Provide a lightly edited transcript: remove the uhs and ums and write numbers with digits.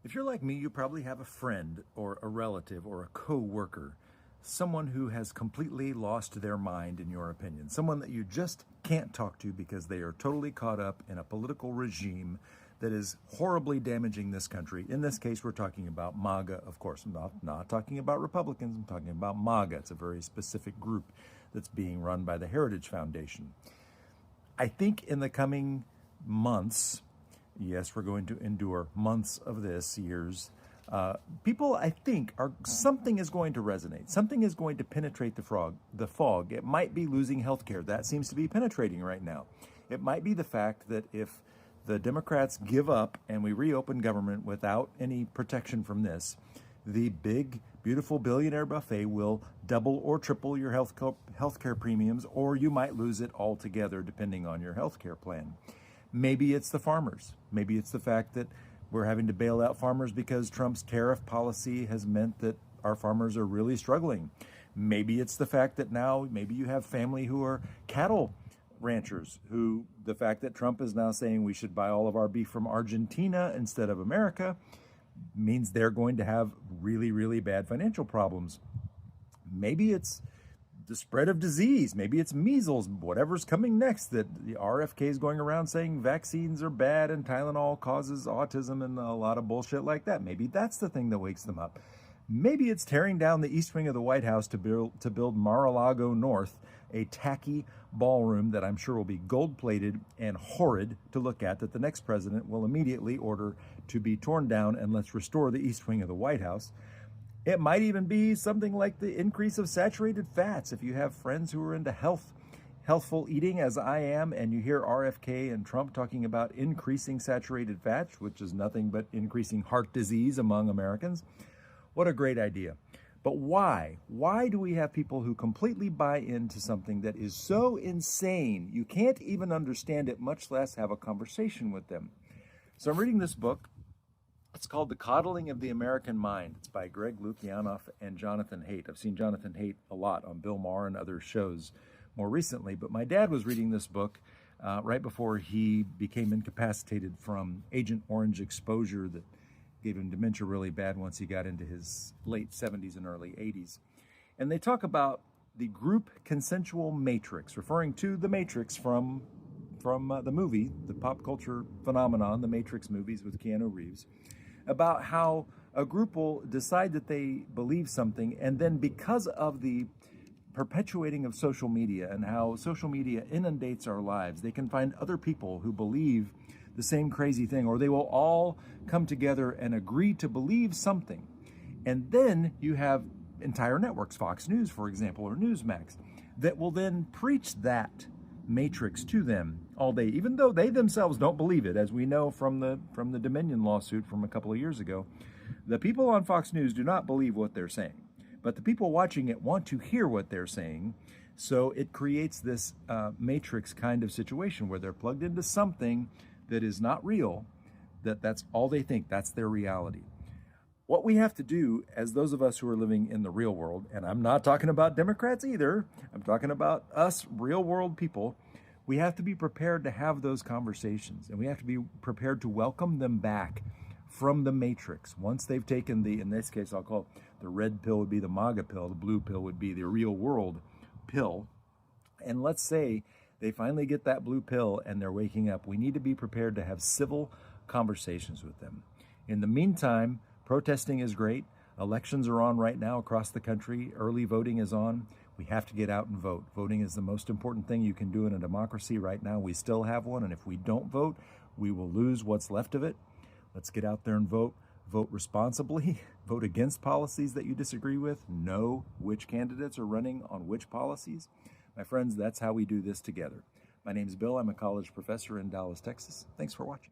If you're like me, you probably have a friend or a relative or a co-worker, someone who has completely lost their mind, in your opinion, someone that you just can't talk to because they are totally caught up in a political regime that is horribly damaging this country. In this case, we're talking about MAGA, of course. I'm not talking about Republicans, I'm talking about MAGA. It's a very specific group that's being run by the Heritage Foundation. I think in the coming months, yes, we're going to endure months of this, years. People, I think, something is going to resonate. Something is going to penetrate the fog. It might be losing healthcare. That seems to be penetrating right now. It might be the fact that if the Democrats give up and we reopen government without any protection from this, the big, beautiful billionaire buffet will double or triple your healthcare premiums, or you might lose it altogether, depending on your healthcare plan. Maybe it's the farmers. Maybe it's the fact that we're having to bail out farmers because Trump's tariff policy has meant that our farmers are really struggling. Maybe it's the fact that now maybe you have family who are cattle ranchers, who the fact that Trump is now saying we should buy all of our beef from Argentina instead of America means they're going to have really, really bad financial problems. Maybe it's the spread of disease. Maybe it's measles, whatever's coming next, that the RFK is going around saying vaccines are bad and Tylenol causes autism and a lot of bullshit like that. Maybe that's the thing that wakes them up. Maybe it's tearing down the east wing of the White House to build Mar-a-Lago North, a tacky ballroom that I'm sure will be gold-plated and horrid to look at, that the next president will immediately order to be torn down, and let's restore the east wing of the White House. It might even be something like the increase of saturated fats. If you have friends who are into healthful eating, as I am, and you hear RFK and Trump talking about increasing saturated fats, which is nothing but increasing heart disease among Americans, what a great idea. But why? Why do we have people who completely buy into something that is so insane you can't even understand it, much less have a conversation with them? So I'm reading this book. It's called The Coddling of the American Mind. It's by Greg Lukianoff and Jonathan Haidt. I've seen Jonathan Haidt a lot on Bill Maher and other shows more recently, but my dad was reading this book right before he became incapacitated from Agent Orange exposure that gave him dementia really bad once he got into his late 70s and early 80s. And they talk about the group consensual matrix, referring to the Matrix from the movie, the pop culture phenomenon, the Matrix movies with Keanu Reeves, about how a group will decide that they believe something, and then because of the perpetuating of social media and how social media inundates our lives, they can find other people who believe the same crazy thing, or they will all come together and agree to believe something. And then you have entire networks, Fox News, for example, or Newsmax, that will then preach that matrix to them all day, even though they themselves don't believe it. As we know from the Dominion lawsuit from a couple of years ago, the people on Fox News do not believe what they're saying, but the people watching it want to hear what they're saying. So it creates this matrix kind of situation where they're plugged into something that is not real, that's all they think, that's their reality. What we have to do, as those of us who are living in the real world, and I'm not talking about Democrats either, I'm talking about us real world people, we have to be prepared to have those conversations, and we have to be prepared to welcome them back from the matrix. Once they've taken in this case, I'll call it the red pill would be the MAGA pill, the blue pill would be the real world pill. And let's say they finally get that blue pill and they're waking up. We need to be prepared to have civil conversations with them. In the meantime, protesting is great. Elections are on right now across the country. Early voting is on. We have to get out and vote. Voting is the most important thing you can do in a democracy right now. We still have one, and if we don't vote, we will lose what's left of it. Let's get out there and vote. Vote responsibly. Vote against policies that you disagree with. Know which candidates are running on which policies. My friends, that's how we do this together. My name is Bill. I'm a college professor in Dallas, Texas. Thanks for watching.